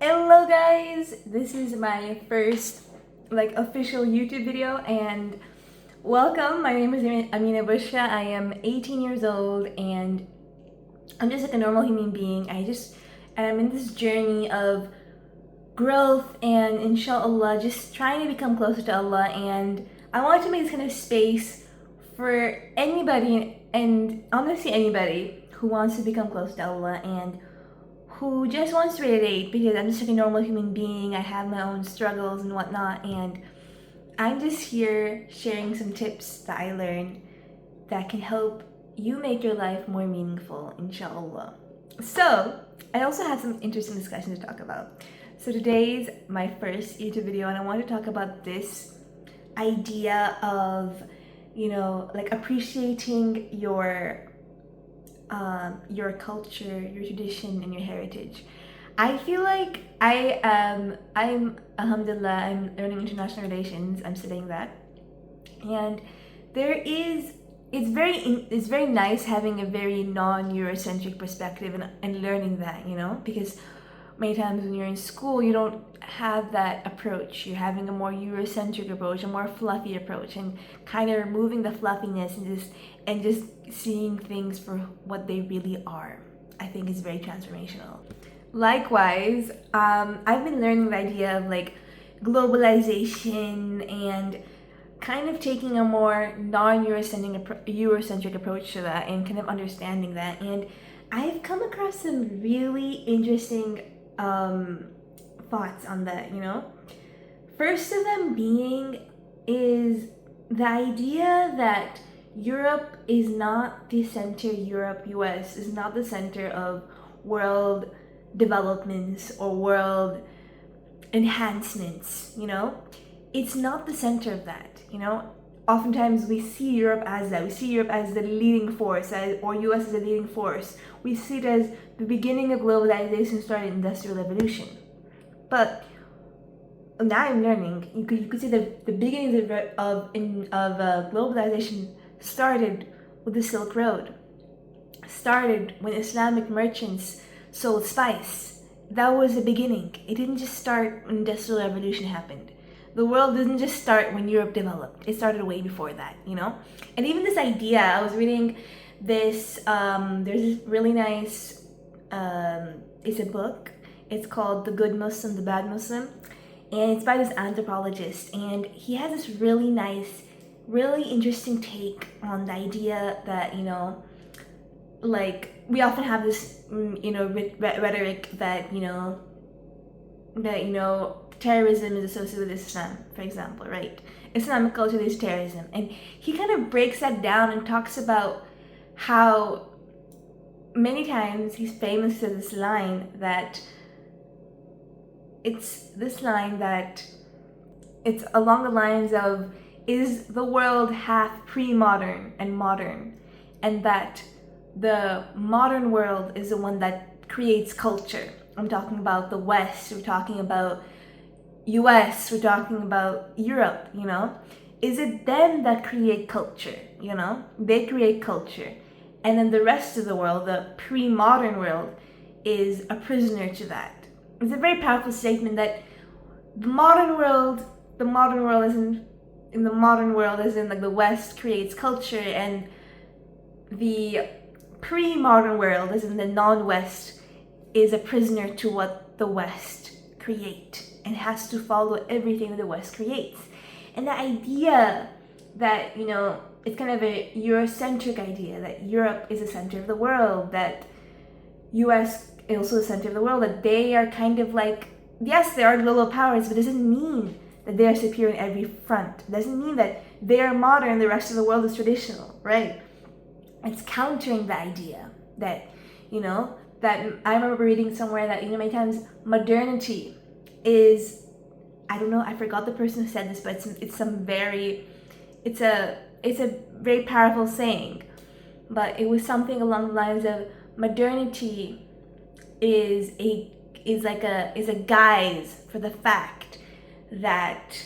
Hello guys, this is my first official YouTube video and welcome. My name is Amina Bushra. I am 18 years old and I'm just like a normal human being. I'm in this journey of growth and inshallah just trying to become closer to Allah, and I wanted to make this kind of space for anybody and honestly anybody who wants to become close to Allah and who just wants to relate, because I'm just like a normal human being. I have my own struggles and whatnot, and I'm just here sharing some tips that I learned that can help you make your life more meaningful, inshallah. So, I also have some interesting discussion to talk about. So today's my first YouTube video, and I want to talk about this idea of, appreciating your culture, your tradition, and your heritage. I feel like I'm alhamdulillah, I'm learning international relations, I'm studying that. And it's very nice having a very non-Eurocentric perspective and learning that, because many times when you're in school, you don't have that approach. You're having a more Eurocentric approach, a more fluffy approach, and kind of removing the fluffiness and just seeing things for what they really are. I think is very transformational. Likewise, I've been learning the idea of globalization and kind of taking a more non-Eurocentric approach to that and kind of understanding that. And I've come across some really interesting thoughts on that, First of them being is the idea that Europe is not the center, US is not the center of world developments or world enhancements, It's not the center of that, Oftentimes we see Europe as that. We see Europe as the leading force, or US as the leading force. We see it as the beginning of globalization started industrial revolution. But now I'm learning, you could see the beginnings of globalization started with the Silk Road. Started when Islamic merchants sold spice. That was the beginning. It didn't just start when industrial revolution happened. The world didn't just start when Europe developed. It started way before that, And even this idea, I was reading this, there's this really nice, it's a book. It's called The Good Muslim, The Bad Muslim. And it's by this anthropologist. And he has this really nice, really interesting take on the idea that, we often have this, rhetoric that, terrorism is associated with Islam, for example, right? Islamic culture is terrorism. And he kind of breaks that down and talks about how many times he's famous for this line that it's along the lines of, is the world half pre-modern and modern? And that the modern world is the one that creates culture. I'm talking about the West, we're talking about US, we're talking about Europe, Is it them that create culture, They create culture. And then the rest of the world, the pre-modern world, is a prisoner to that. It's a very powerful statement that the modern world isn't like the West creates culture, and the pre-modern world, as in the non-West, is a prisoner to what the West create and has to follow everything that the West creates. And the idea that, it's kind of a Eurocentric idea that Europe is the center of the world, that US is also the center of the world, that they are kind of yes, they are global powers, but it doesn't mean that they are superior in every front. It doesn't mean that they are modern, the rest of the world is traditional, right? It's countering the idea that, that I remember reading somewhere that, many times modernity is, I don't know, I forgot the person who said this, but it's a very powerful saying, but it was something along the lines of modernity is a guise for the fact that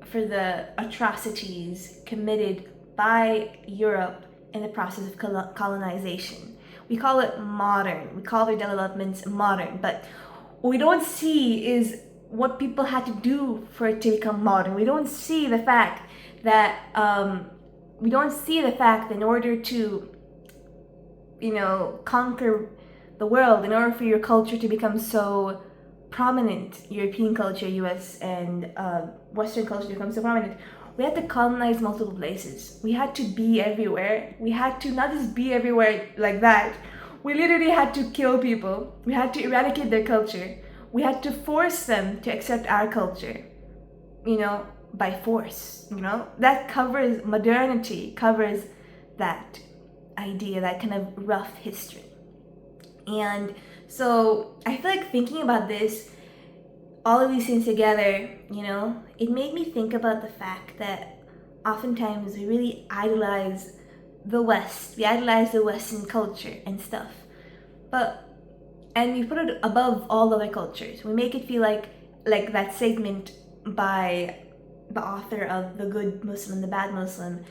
for the atrocities committed by Europe in the process of colonization. We call it modern. We call their developments modern, but what we don't see is what people had to do for it to become modern. We don't see the fact that in order to, conquer the world, in order for your culture to become so prominent, European culture, US, and Western culture to become so prominent, we had to colonize multiple places. We had to be everywhere. We had to not just be everywhere like that. We literally had to kill people. We had to eradicate their culture. We had to force them to accept our culture, by force, That covers modernity, covers that idea, that kind of rough history. And so I feel like thinking about this, all of these things together, it made me think about the fact that oftentimes we really idolize the West. We idolize the Western culture and stuff. And we put it above all other cultures. We make it feel like that segment by the author of The Good Muslim, The Bad Muslim.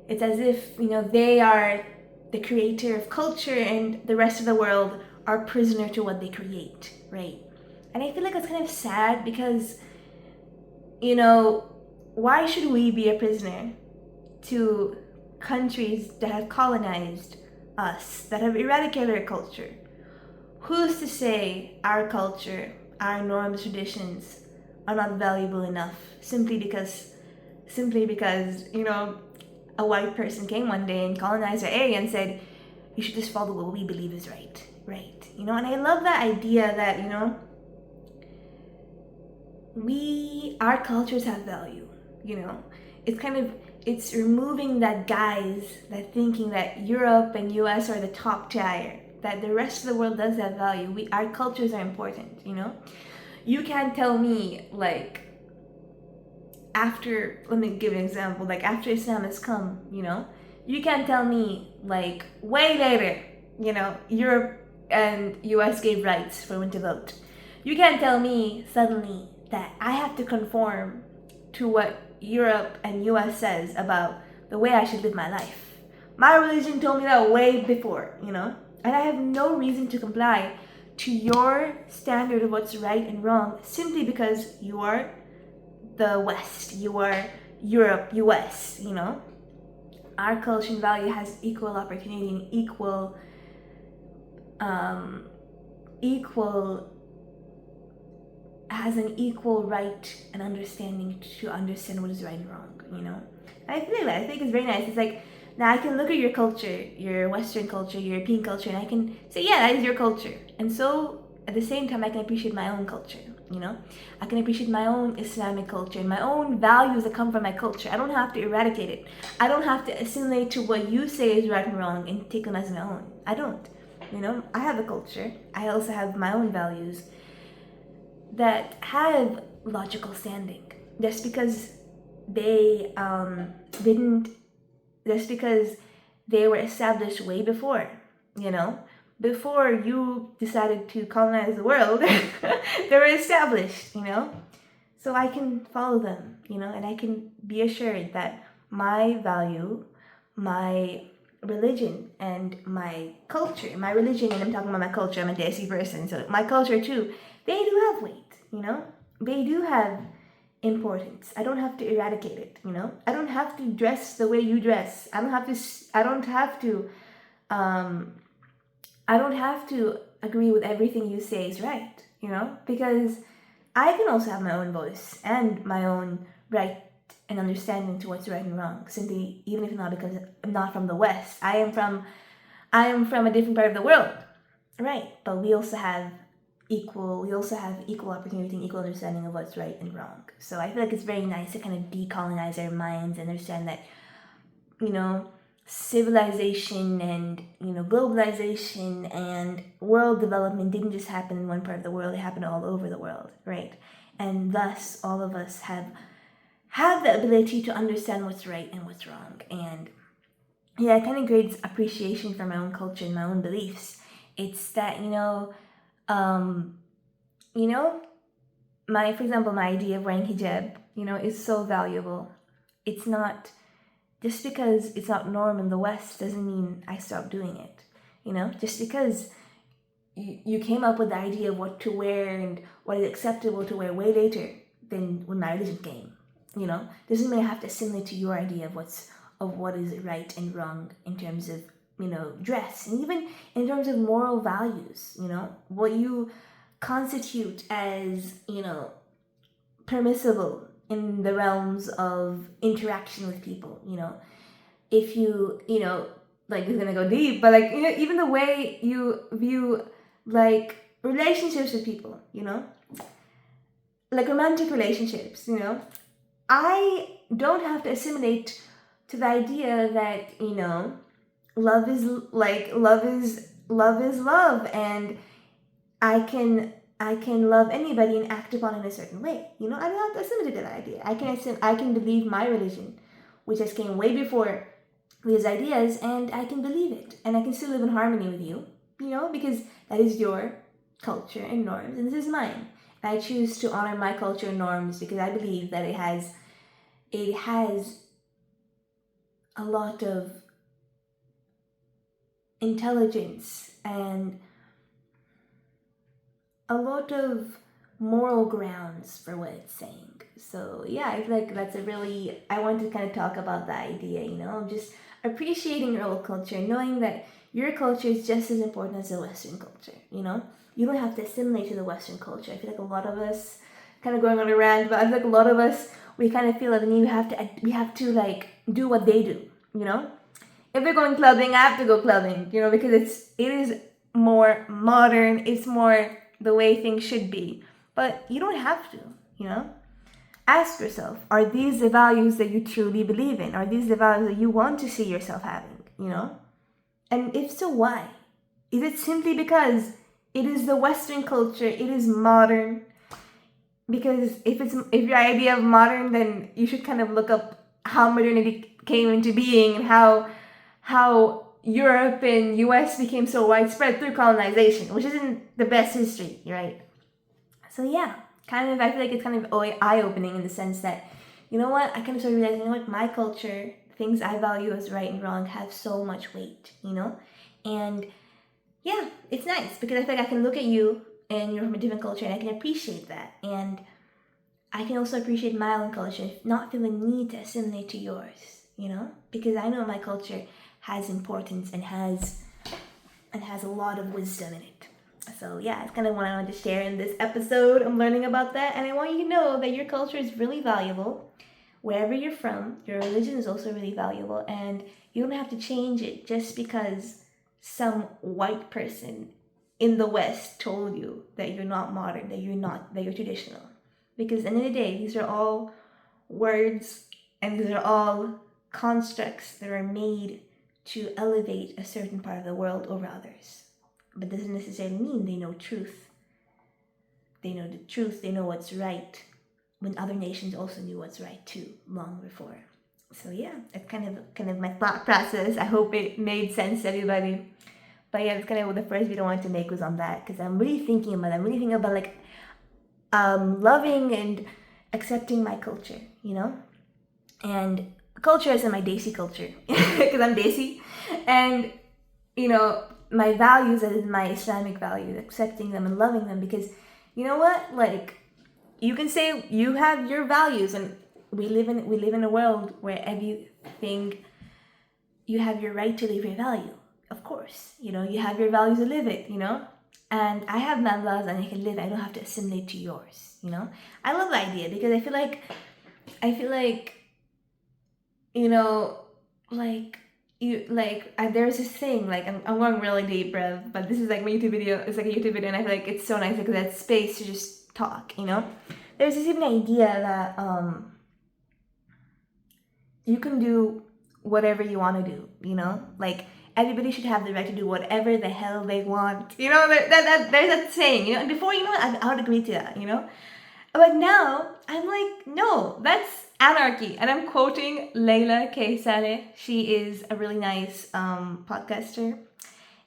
It's as if, they are the creator of culture and the rest of the world are prisoner to what they create, right? And I feel like it's kind of sad because, why should we be a prisoner to countries that have colonized us, that have eradicated our culture? Who's to say our culture, our norms, traditions are not valuable enough simply because, a white person came one day and colonized our area and said, you should just follow what we believe is right? And I love that idea that, our cultures have value, it's removing that guise, that thinking that Europe and US are the top tier, that the rest of the world does have value. Our cultures are important, You can't tell me, let me give an example, after Islam has come, you can't tell me, way later, Europe and US gave rights for women to vote. You can't tell me suddenly that I have to conform to what Europe and US says about the way I should live my life. My religion told me that way before, and I have no reason to comply to your standard of what's right and wrong simply because you are the West, you are Europe, US, Our culture and value has equal opportunity and equal has an equal right and understanding to understand what is right and wrong, And I think it's very nice. It's like, now I can look at your culture, your Western culture, European culture, and I can say, yeah, that is your culture. And so at the same time, I can appreciate my own culture, I can appreciate my own Islamic culture and my own values that come from my culture. I don't have to eradicate it. I don't have to assimilate to what you say is right and wrong and take them as my own. I don't. I have a culture. I also have my own values that have logical standing. Just because they were established way before, before you decided to colonize the world, they were established, So I can follow them, and I can be assured that my value, my religion, and my culture, my religion, and I'm talking about my culture, I'm a Desi person, so my culture too, they do have weight, They do have importance. I don't have to eradicate it, I don't have to dress the way you dress. I don't have to agree with everything you say is right, because I can also have my own voice and my own right and understanding to what's right and wrong. Simply, even if not because I'm not from the West, I am from a different part of the world, right? But we also have equal opportunity and equal understanding of what's right and wrong. So I feel like it's very nice to kind of decolonize our minds and understand that, civilization and, globalization and world development didn't just happen in one part of the world, it happened all over the world, right? And thus, all of us have the ability to understand what's right and what's wrong. And yeah, it kind of creates appreciation for my own culture and my own beliefs. It's that, for example, my idea of wearing hijab, is so valuable. It's not, just because it's not norm in the West doesn't mean I stop doing it. Just because you came up with the idea of what to wear and what is acceptable to wear way later than when my religion came. Doesn't mean I have to assimilate to your idea of what is right and wrong in terms of dress, and even in terms of moral values. What you constitute as permissible in the realms of interaction with people. If you like, it's gonna go deep, but like even the way you view like relationships with people, like romantic relationships, I don't have to assimilate to the idea that love is love, and I can love anybody and act upon it in a certain way. I don't have to assimilate to that idea. I can believe my religion, which has came way before these ideas, and I can believe it, and I can still live in harmony with you, because that is your culture and norms, and this is mine. And I choose to honor my culture and norms because I believe that it has a lot of intelligence and a lot of moral grounds for what it's saying. So yeah, I feel like I want to kind of talk about the idea, just appreciating your old culture, knowing that your culture is just as important as the Western culture. You don't have to assimilate to the Western culture. I feel like a lot of us, kind of going on a rant, but I feel like a lot of us, we kind of feel like we have to like do what they do. If we're going clubbing, I have to go clubbing. Because it is more modern. It's more the way things should be. But you don't have to. Ask yourself, are these the values that you truly believe in? Are these the values that you want to see yourself having? And if so, why? Is it simply because it is the Western culture, it is modern? Because if your idea of modern, then you should kind of look up how modernity came into being and how Europe and US became so widespread through colonization, which isn't the best history, right? So yeah, I feel like it's kind of eye-opening in the sense that, I kind of started realizing, my culture, things I value as right and wrong have so much weight, And yeah, it's nice because I feel like I can look at you and you're from a different culture and I can appreciate that. And I can also appreciate my own culture, not feel the need to assimilate to yours, Because I know my culture has importance and has a lot of wisdom in it. So yeah, it's kind of what I wanted to share in this episode. I'm learning about that, and I want you to know that your culture is really valuable. Wherever you're from, your religion is also really valuable, and you don't have to change it just because some white person in the West told you that you're not modern, that you're traditional. Because at the end of the day, these are all words and these are all constructs that are made to elevate a certain part of the world over others. But doesn't necessarily mean they know truth. They know the truth, they know what's right, when other nations also knew what's right too, long before. So yeah, that's kind of my thought process. I hope it made sense to everybody. But yeah, that's kind of what the first video I wanted to make was on that, because I'm really thinking about like loving and accepting my culture, and culture isn't my Desi culture, because I'm Desi, and my values as in my Islamic values, accepting them and loving them, because like, you can say you have your values, and we live in a world where everything, you have your right to live your value, of course, you have your values to live it, and I have my values and I can live it. I don't have to assimilate to yours, I love the idea because I feel like there's this thing, like, I'm going really deep, bruv, but this is like my YouTube video. It's like a YouTube video, and I feel like it's so nice because that's space to just talk, There's this even idea that you can do whatever you want to do, Like, everybody should have the right to do whatever the hell they want, There's that saying, And before, I would agree to that, But now, I'm like, no, that's anarchy. And I'm quoting Layla K. Saleh. She is a really nice podcaster.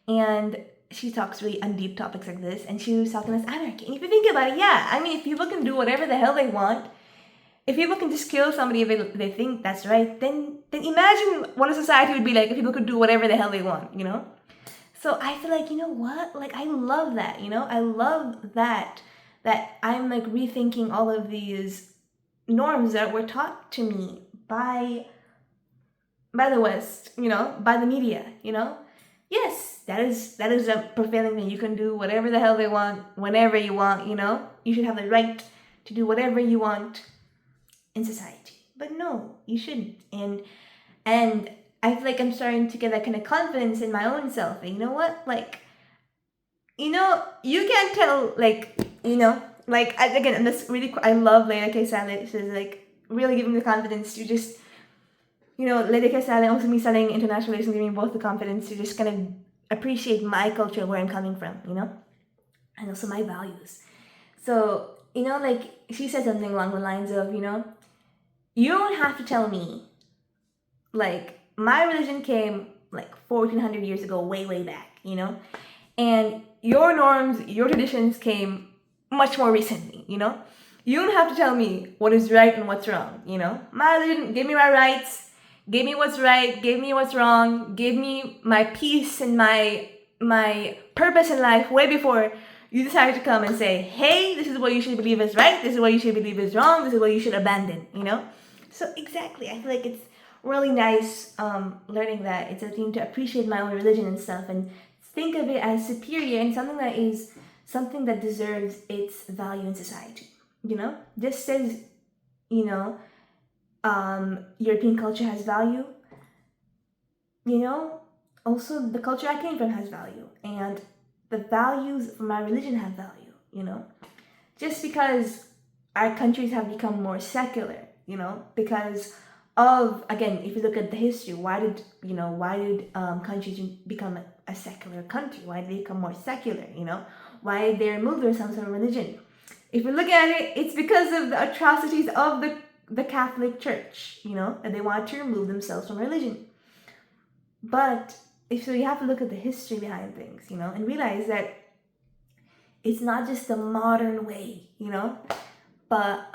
And she talks really on deep topics like this. And she was talking as anarchy. And if you think about it, yeah, I mean, if people can do whatever the hell they want, if people can just kill somebody if they think that's right, then imagine what a society would be like if people could do whatever the hell they want, So I feel like, you know what? Like, I love that, you know? I love that I'm like rethinking all of these norms that were taught to me by the West, you know, by the media, you know? Yes, that is a prevailing thing. You can do whatever the hell they want, whenever you want, you know? You should have the right to do whatever you want in society. But no, you shouldn't. And I feel like I'm starting to get that kind of confidence in my own self. And you know what? Like, you know, you can't tell, like, you know, like, again, and this really, I love Leila K. Saleh. She's like really giving me the confidence to just, you know, Leila K. Saleh, also me studying international relations, giving me both the confidence to just kind of appreciate my culture, where I'm coming from, you know, and also my values. So, you know, like, she said something along the lines of, you know, you don't have to tell me, like, my religion came like 1400 years ago, way back, you know, and your norms, your traditions came much more recently, you know. You don't have to tell me what is right and what's wrong, you know. My religion gave me my rights, gave me what's right, gave me what's wrong, gave me my peace and my purpose in life way before you decided to come and say, hey, this is what you should believe is right, this is what you should believe is wrong, this is what you should abandon, you know. So exactly, I feel like it's really nice learning that it's a thing to appreciate my own religion and stuff, and think of it as superior and something that deserves its value in society, you know. Just as, you know, European culture has value, you know, also the culture I came from has value, and the values from my religion have value, you know. Just because our countries have become more secular, you know, because of, again, if you look at the history, why did countries become a secular country? Why did they become more secular, you know? Why did they remove themselves from religion? If you look at it, it's because of the atrocities of the Catholic Church, you know, that they wanted to remove themselves from religion. But you have to look at the history behind things, you know, and realize that it's not just the modern way, you know, but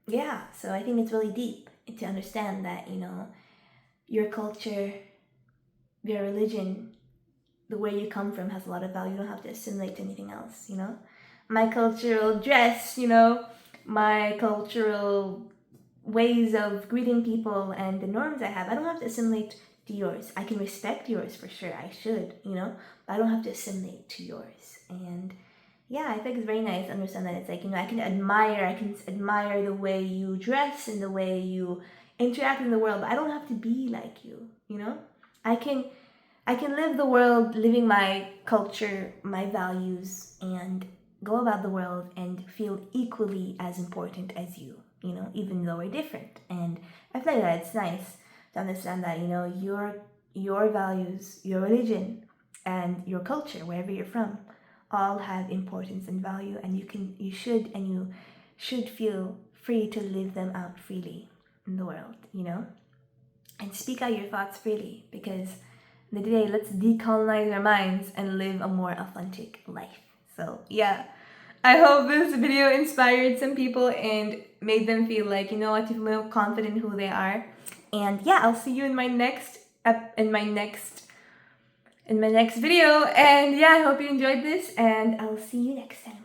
yeah. So I think it's really deep to understand that, you know, your culture, your religion, the way you come from has a lot of value. You don't have to assimilate to anything else, you know. My cultural dress, you know, my cultural ways of greeting people and the norms I have, I don't have to assimilate to yours. I can respect yours for sure, I should, you know, but I don't have to assimilate to yours. And yeah, I think it's very nice to understand that it's like, you know, I can admire the way you dress and the way you interact in the world, but I don't have to be like you, you know. I can live the world living my culture, my values, and go about the world and feel equally as important as you, you know, even though we're different. And I feel like that it's nice to understand that, you know, your values, your religion, and your culture, wherever you're from, all have importance and value, and you should feel free to live them out freely in the world, you know, and speak out your thoughts freely, because in the day, let's decolonize our minds and live a more authentic life. So yeah, I hope this video inspired some people and made them feel like, you know what, to feel more confident in who they are. And yeah, I'll see you in my next video. And yeah, I hope you enjoyed this, and I'll see you next time.